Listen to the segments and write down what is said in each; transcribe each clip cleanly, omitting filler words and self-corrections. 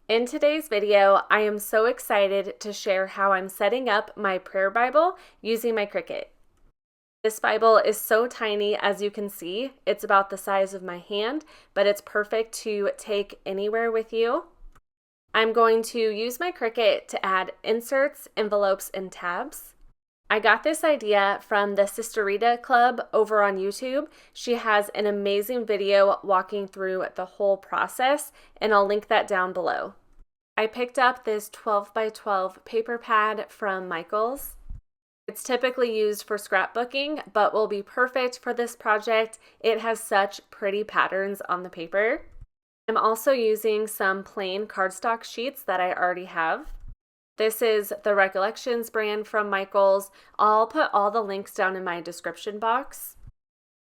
In today's video, I am so excited to share how I'm setting up my prayer Bible using my Cricut. This Bible is so tiny, as you can see. It's about the size of my hand, but it's perfect to take anywhere with you. I'm going to use my Cricut to add inserts, envelopes, and tabs. I got this idea from the Sister Rita Club over on YouTube. She has an amazing video walking through the whole process, and I'll link that down below. I picked up this 12 by 12 paper pad from Michaels. It's typically used for scrapbooking, but will be perfect for this project. It has such pretty patterns on the paper. I'm also using some plain cardstock sheets that I already have. This is the Recollections brand from Michaels. I'll put all the links down in my description box.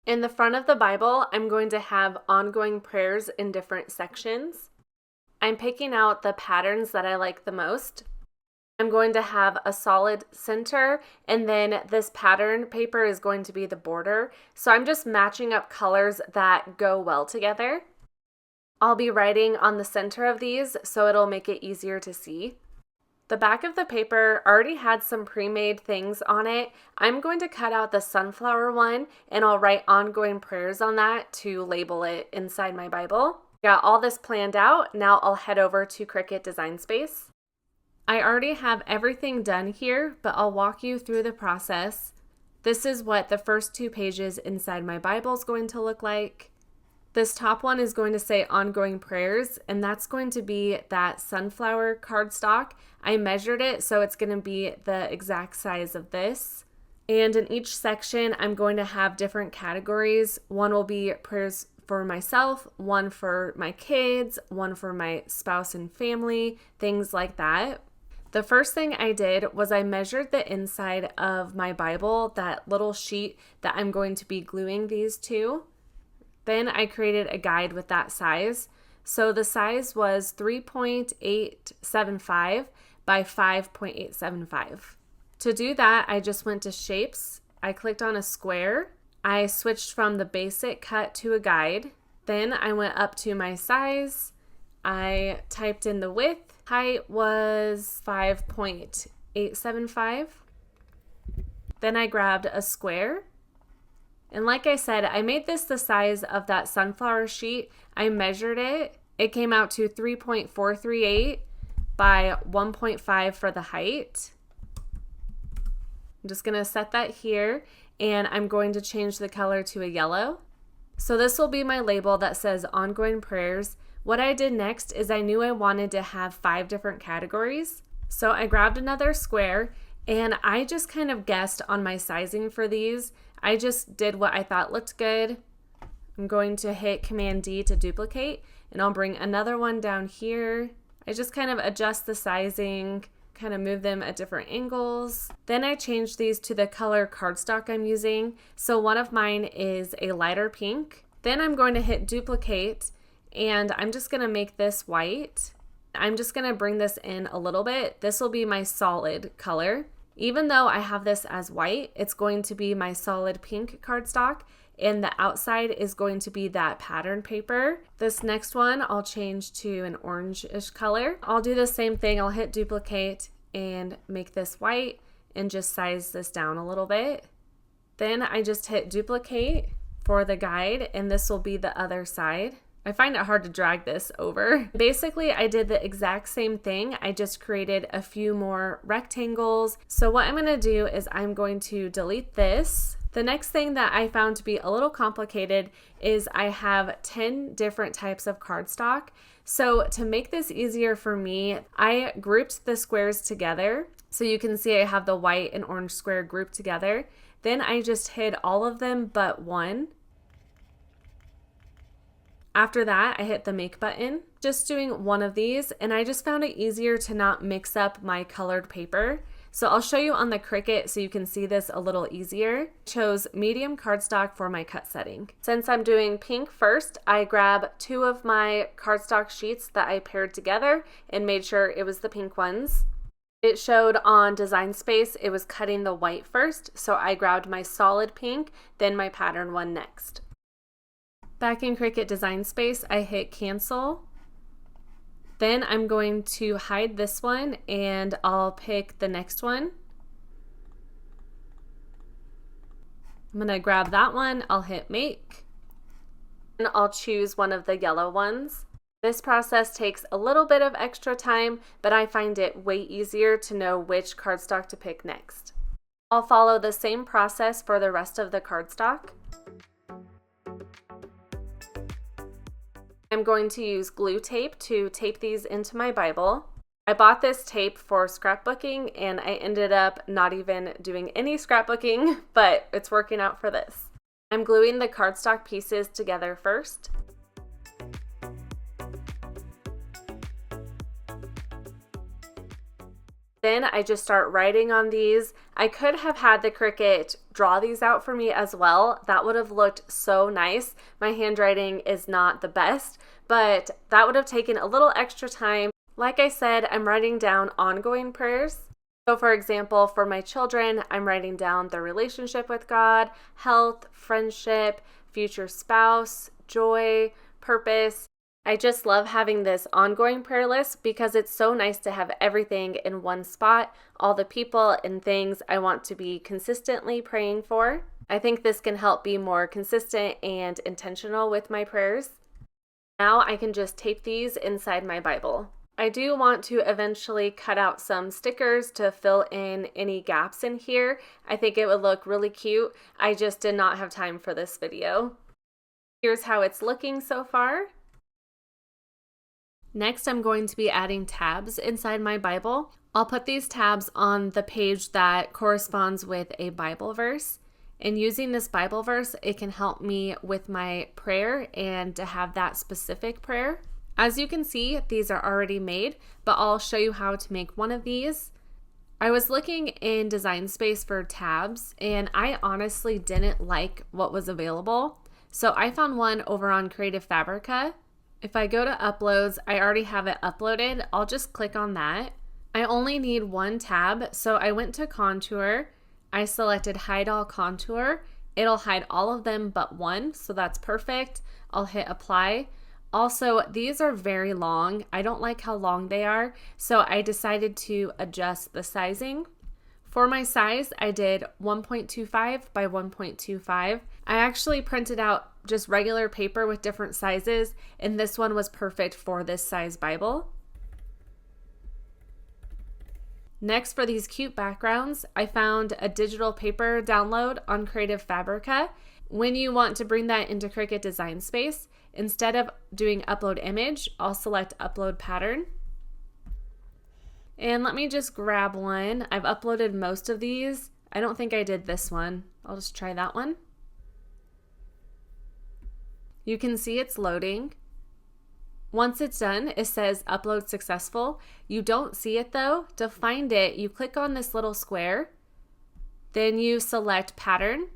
In the front of the Bible, I'm going to have ongoing prayers in different sections. I'm picking out the patterns that I like the most. I'm going to have a solid center, and then this pattern paper is going to be the border. So I'm just matching up colors that go well together. I'll be writing on the center of these, so it'll make it easier to see. The back of the paper already had some pre-made things on it. I'm going to cut out the sunflower one, and I'll write ongoing prayers on that to label it inside my Bible. Got all this planned out. Now I'll head over to Cricut Design Space. I already have everything done here, but I'll walk you through the process. This is what the first 2 pages inside my Bible is going to look like. This top one is going to say ongoing prayers, and that's going to be that sunflower cardstock. I measured it, so it's going to be the exact size of this. And in each section, I'm going to have different categories. One will be prayers for myself, one for my kids, one for my spouse and family, things like that. The first thing I did was I measured the inside of my Bible, that little sheet that I'm going to be gluing these to. Then I created a guide with that size. So the size was 3.875 by 5.875. To do that, I just went to Shapes. I clicked on a square. I switched from the basic cut to a guide. Then I went up to my size. I typed in the width. Height was 5.875. Then I grabbed a square. And like I said, I made this the size of that sunflower sheet. I measured it. It came out to 3.438 by 1.5 for the height. I'm just going to set that here, and I'm going to change the color to a yellow. So this will be my label that says ongoing prayers. What I did next is I knew I wanted to have 5 different categories. So I grabbed another square, and I just kind of guessed on my sizing for these. I just did what I thought looked good. I'm going to hit Command D to duplicate, and I'll bring another one down here. I just kind of adjust the sizing, kind of move them at different angles. Then I changed these to the color cardstock I'm using. So one of mine is a lighter pink. Then I'm going to hit duplicate, and I'm just going to make this white. I'm just going to bring this in a little bit. This will be my solid color. Even though I have this as white, it's going to be my solid pink cardstock, and the outside is going to be that pattern paper. This next one I'll change to an orange-ish color. I'll do the same thing. I'll hit duplicate and make this white and just size this down a little bit. Then I just hit duplicate for the guide, and this will be the other side. I find it hard to drag this over. Basically, I did the exact same thing. I just created a few more rectangles. So what I'm gonna do is I'm going to delete this. The next thing that I found to be a little complicated is I have 10 different types of cardstock. So to make this easier for me, I grouped the squares together. So you can see I have the white and orange square grouped together. Then I just hid all of them but one. After that, I hit the make button, just doing one of these, and I just found it easier to not mix up my colored paper. So I'll show you on the Cricut so you can see this a little easier. Chose medium cardstock for my cut setting. Since I'm doing pink first, I grab 2 of my cardstock sheets that I paired together and made sure it was the pink ones. It showed on Design Space it was cutting the white first, so I grabbed my solid pink, then my pattern one next. Back in Cricut Design Space, I hit cancel. Then I'm going to hide this one and I'll pick the next one. I'm going to grab that one, I'll hit make, and I'll choose one of the yellow ones. This process takes a little bit of extra time, but I find it way easier to know which cardstock to pick next. I'll follow the same process for the rest of the cardstock. I'm going to use glue tape to tape these into my Bible. I bought this tape for scrapbooking and I ended up not even doing any scrapbooking, but it's working out for this. I'm gluing the cardstock pieces together first. Then I just start writing on these. I could have had the Cricut draw these out for me as well. That would have looked so nice. My handwriting is not the best, but that would have taken a little extra time. Like I said, I'm writing down ongoing prayers. So for example, for my children, I'm writing down their relationship with God, health, friendship, future spouse, joy, purpose. I just love having this ongoing prayer list because it's so nice to have everything in one spot, all the people and things I want to be consistently praying for. I think this can help be more consistent and intentional with my prayers. Now I can just tape these inside my Bible. I do want to eventually cut out some stickers to fill in any gaps in here. I think it would look really cute. I just did not have time for this video. Here's how it's looking so far. Next, I'm going to be adding tabs inside my Bible. I'll put these tabs on the page that corresponds with a Bible verse. And using this Bible verse, it can help me with my prayer and to have that specific prayer. As you can see, these are already made, but I'll show you how to make one of these. I was looking in Design Space for tabs, and I honestly didn't like what was available. So I found one over on Creative Fabrica. If I go to uploads, I already have it uploaded. I'll just click on that. I only need one tab, so I went to contour. I selected hide all contour. It'll hide all of them but one, so that's perfect. I'll hit apply. Also, these are very long. I don't like how long they are, so I decided to adjust the sizing. For my size, I did 1.25 by 1.25. I actually printed out just regular paper with different sizes, and this one was perfect for this size Bible. Next, for these cute backgrounds, I found a digital paper download on Creative Fabrica. When you want to bring that into Cricut Design Space, instead of doing upload image, I'll select upload pattern. And let me just grab one. I've uploaded most of these. I don't think I did this one. I'll just try that one. You can see it's loading. Once it's done, it says upload successful. You don't see it though. To find it, you click on this little square, then you select pattern.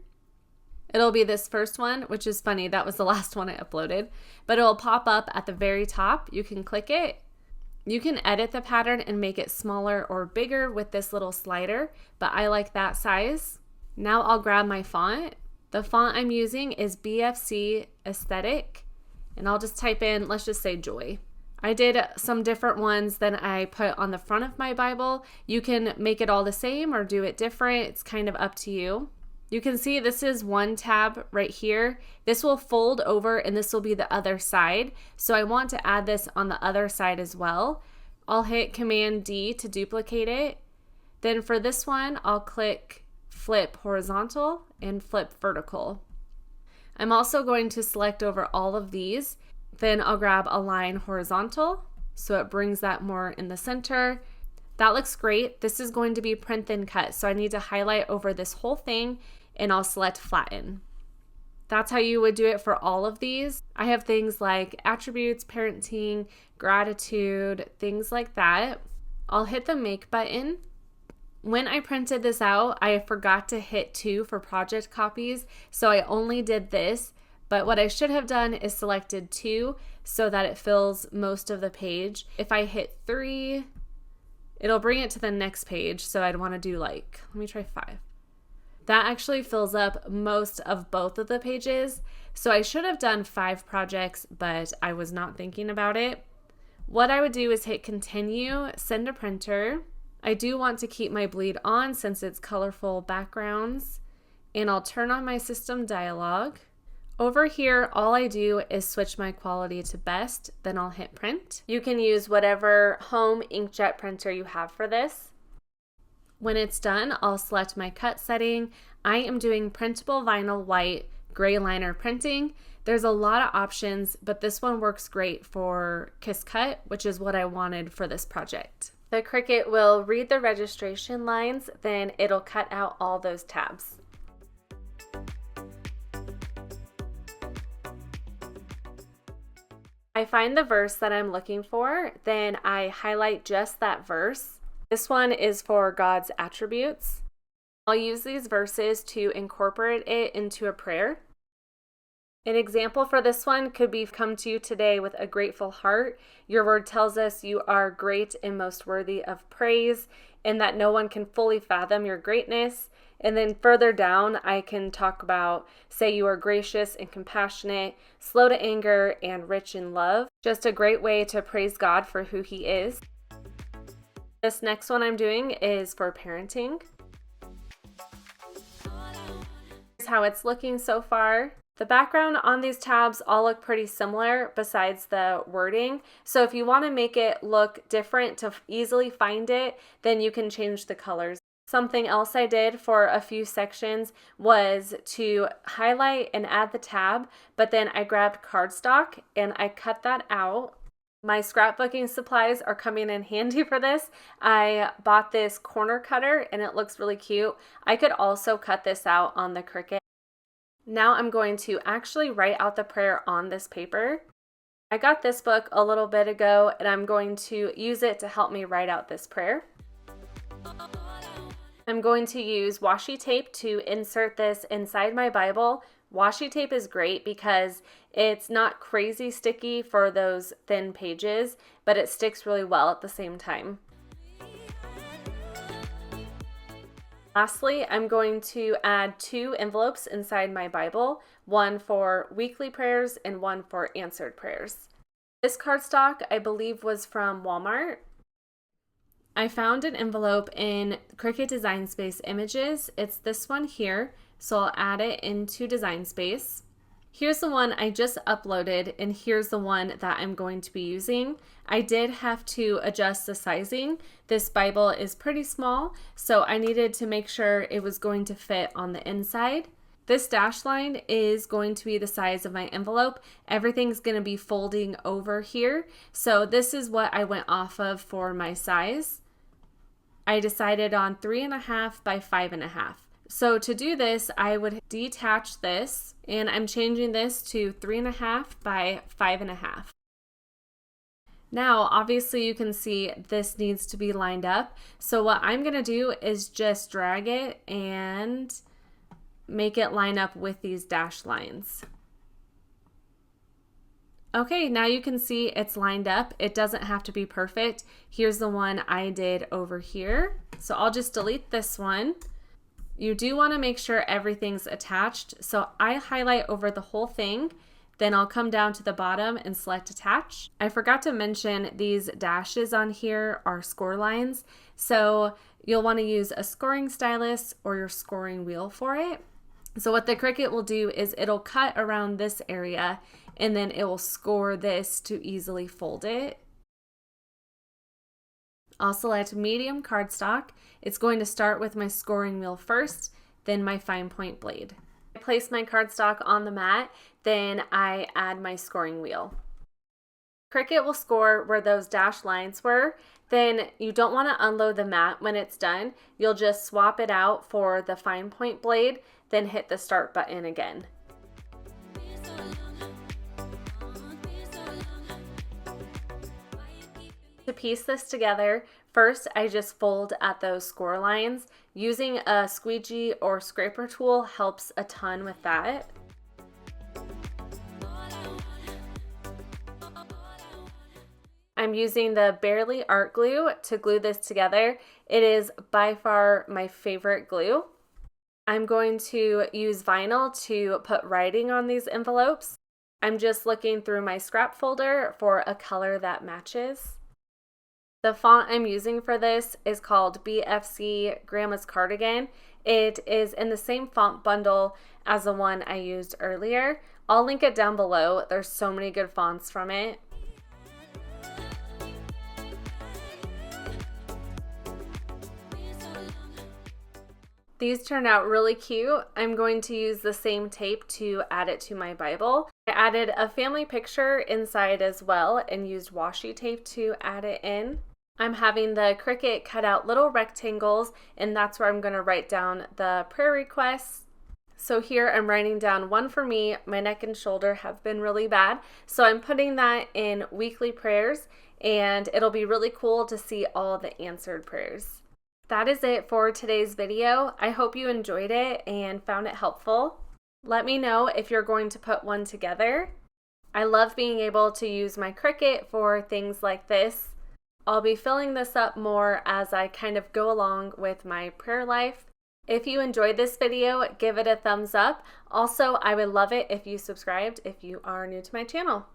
It'll be this first one, which is funny. That was the last one I uploaded, but it'll pop up at the very top. You can click it. You can edit the pattern and make it smaller or bigger with this little slider, but I like that size. Now I'll grab my font. The font I'm using is BFC Aesthetic, and I'll just type in, let's just say Joy. I did some different ones than I put on the front of my Bible. You can make it all the same or do it different. It's kind of up to you. You can see this is one tab right here. This will fold over and this will be the other side. So I want to add this on the other side as well. I'll hit Command D to duplicate it. Then for this one, I'll click flip horizontal and flip vertical. I'm also going to select over all of these. Then I'll grab align horizontal so it brings that more in the center. That looks great. This is going to be print then cut, so I need to highlight over this whole thing and I'll select flatten. That's how you would do it for all of these. I have things like attributes, parenting, gratitude, things like that. I'll hit the make button. When I printed this out, I forgot to hit 2 for project copies, so I only did this, but what I should have done is selected 2 so that it fills most of the page. If I hit 3, it'll bring it to the next page, so I'd want to do like, let me try 5. That actually fills up most of both of the pages, so I should have done 5 projects, but I was not thinking about it. what I would do is hit continue, send to printer. I do want to keep my bleed on since it's colorful backgrounds, and I'll turn on my system dialog. Over here, all I do is switch my quality to best, then I'll hit print. You can use whatever home inkjet printer you have for this. When it's done, I'll select my cut setting. I am doing printable vinyl white gray liner printing. There's a lot of options, but this one works great for Kiss Cut, which is what I wanted for this project. The Cricut will read the registration lines, then it'll cut out all those tabs. I find the verse that I'm looking for, then I highlight just that verse. This one is for God's attributes. I'll use these verses to incorporate it into a prayer. An example for this one could be, come to you today with a grateful heart. Your word tells us you are great and most worthy of praise, and that no one can fully fathom your greatness. And then further down, I can talk about, say you are gracious and compassionate, slow to anger, and rich in love. Just a great way to praise God for who He is. This next one I'm doing is for parenting. Here's how it's looking so far. The background on these tabs all look pretty similar besides the wording. So if you want to make it look different to easily find it, then you can change the colors. Something else I did for a few sections was to highlight and add the tab, but then I grabbed cardstock and I cut that out. My scrapbooking supplies are coming in handy for this. I bought this corner cutter and it looks really cute. I could also cut this out on the Cricut. Now I'm going to actually write out the prayer on this paper. I got this book a little bit ago and I'm going to use it to help me write out this prayer. I'm going to use washi tape to insert this inside my Bible. Washi tape is great because it's not crazy sticky for those thin pages, but it sticks really well at the same time. Lastly, I'm going to add 2 envelopes inside my Bible, one for weekly prayers and one for answered prayers. This cardstock, I believe, was from Walmart. I found an envelope in Cricut Design Space Images. It's this one here, so I'll add it into Design Space. Here's the one I just uploaded, and here's the one that I'm going to be using. I did have to adjust the sizing. This Bible is pretty small, so I needed to make sure it was going to fit on the inside. This dash line is going to be the size of my envelope. Everything's going to be folding over here, so this is what I went off of for my size. I decided on 3.5 by 5.5. So to do this, I would detach this, and I'm changing this to 3.5 by 5.5. Now, obviously you can see this needs to be lined up. So what I'm gonna do is just drag it and make it line up with these dash lines. Okay, now you can see it's lined up. It doesn't have to be perfect. Here's the one I did over here. So I'll just delete this one. You do want to make sure everything's attached. So I highlight over the whole thing, then I'll come down to the bottom and select attach. I forgot to mention these dashes on here are score lines. So you'll want to use a scoring stylus or your scoring wheel for it. So what the Cricut will do is it'll cut around this area and then it will score this to easily fold it. I'll select medium cardstock. It's going to start with my scoring wheel first, then my fine point blade. I place my cardstock on the mat, then I add my scoring wheel. Cricut will score where those dashed lines were. Then you don't want to unload the mat when it's done. You'll just swap it out for the fine point blade, then hit the start button again. To piece this together, first I just fold at those score lines. Using a squeegee or scraper tool helps a ton with that. I'm using the Barely Art Glue to glue this together. It is by far my favorite glue. I'm going to use vinyl to put writing on these envelopes. I'm just looking through my scrap folder for a color that matches. The font I'm using for this is called BFC Grandma's Cardigan. It is in the same font bundle as the one I used earlier. I'll link it down below. There's so many good fonts from it. These turned out really cute. I'm going to use the same tape to add it to my Bible. I added a family picture inside as well and used washi tape to add it in. I'm having the Cricut cut out little rectangles, and that's where I'm going to write down the prayer requests. So here I'm writing down one for me. My neck and shoulder have been really bad, so I'm putting that in weekly prayers, and it'll be really cool to see all the answered prayers. That is it for today's video. I hope you enjoyed it and found it helpful. Let me know if you're going to put one together. I love being able to use my Cricut for things like this. I'll be filling this up more as I kind of go along with my prayer life. If you enjoyed this video, give it a thumbs up. Also, I would love it if you subscribed if you are new to my channel.